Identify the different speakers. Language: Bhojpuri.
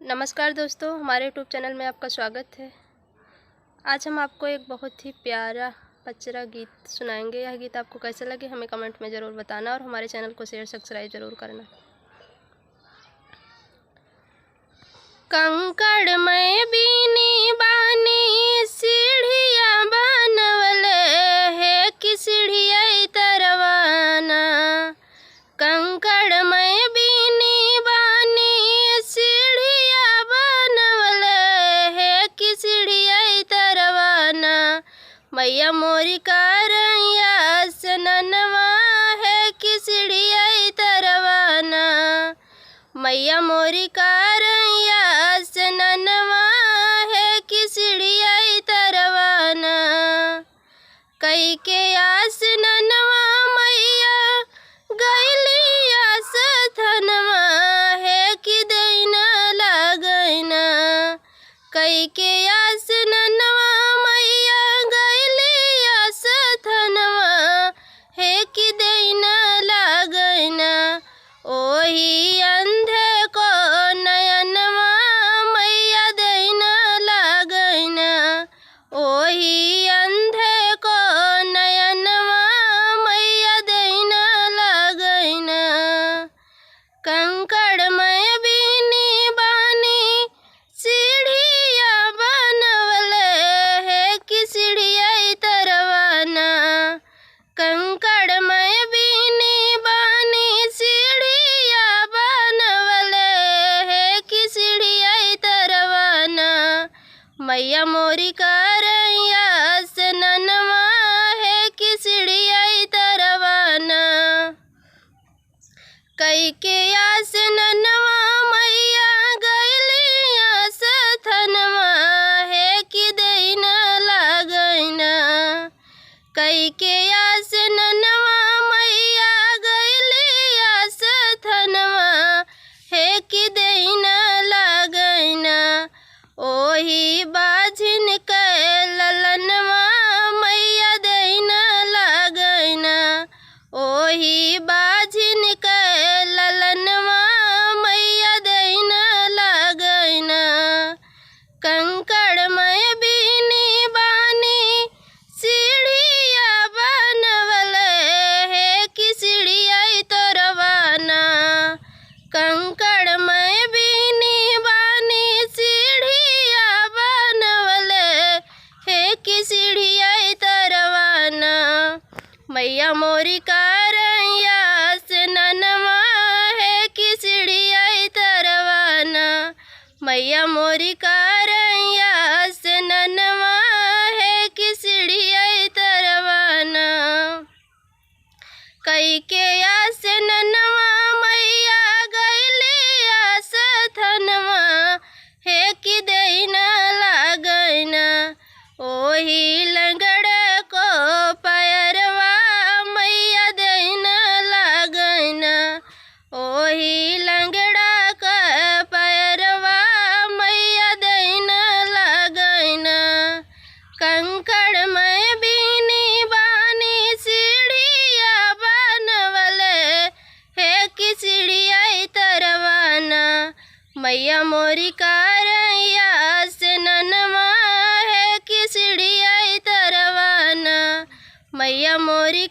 Speaker 1: नमस्कार दोस्तों, हमारे यूट्यूब चैनल में आपका स्वागत है। आज हम आपको एक बहुत ही प्यारा पचरा गीत सुनाएंगे। यह गीत आपको कैसा लगे हमें कमेंट में ज़रूर बताना और हमारे चैनल को शेयर सब्सक्राइब ज़रूर करना। कंकड़ में बीनी बानी सीढ़िया बनवल है कि सीढ़िया तरवाना। कंकड़ में बीनी बानी सीढ़िया बनवल है कि सीढ़िया तरवाना। मैया मोरी कारैया सननवा है कि सीढ़िया तरवाना। मैया मोरी कारैया सननवा है कि सीढ़िया तरवाना। कई के आस ननवा मैया गैली आस थनवा है कि दैना लागैना। कई के आस ननवा मैया गैली आस थनवा है कि दैना लागैना। ओही अंधे को नयनवा मैया दैना लागैना। ओही अंधे को नयनवा मैया दैना लागैना। कंकड़ में बीनी बानी सीढ़िया बनवल है कि सीढ़िया तरवाना। कंकड़ में बीनी बानी सीढ़िया बनवल है कि सीढ़िया तरवाना। मैया मोरी कारैया सननवा है कि सीढ़िया तरवाना। कई के आस ननवा मैया गैली आस थनवा है कि दैना लागैना। कई के आस ननवा मैया गैली आस थनवा है कि दैना लागैना। ओही बाझिन के ललनवा मैया दैना लागैना। ओही बाझिन के ललनवा मैया दैना लागैना। कंकड़ में बीनी बानी सीढ़िया बनवल है कि सीढ़िया तरवाना। कंकड़ में बीनी बानी सीढ़िया बनवल है कि सीढ़िया तरवाना। मैया मोरी कारैया सननवा है कि सीढ़िया तरवाना। मैया मोरी कारैया सननवा है कि सीढ़िया तरवाना। कई के आस ननवा मैया गैली आस थनवा है कि दैना लागैना। ओही लंगड़ को पैरवा मैया दैना लागैना। ओही लंगड़ा का पैरवा मैया दैना लागैना। कंकड़ में बीनी बानी सीढ़िया बनवल है कि सीढ़िया तरवाना। मैया मोरी कारैया सननवा है कि सीढ़िया तरवाना। मैया मोरी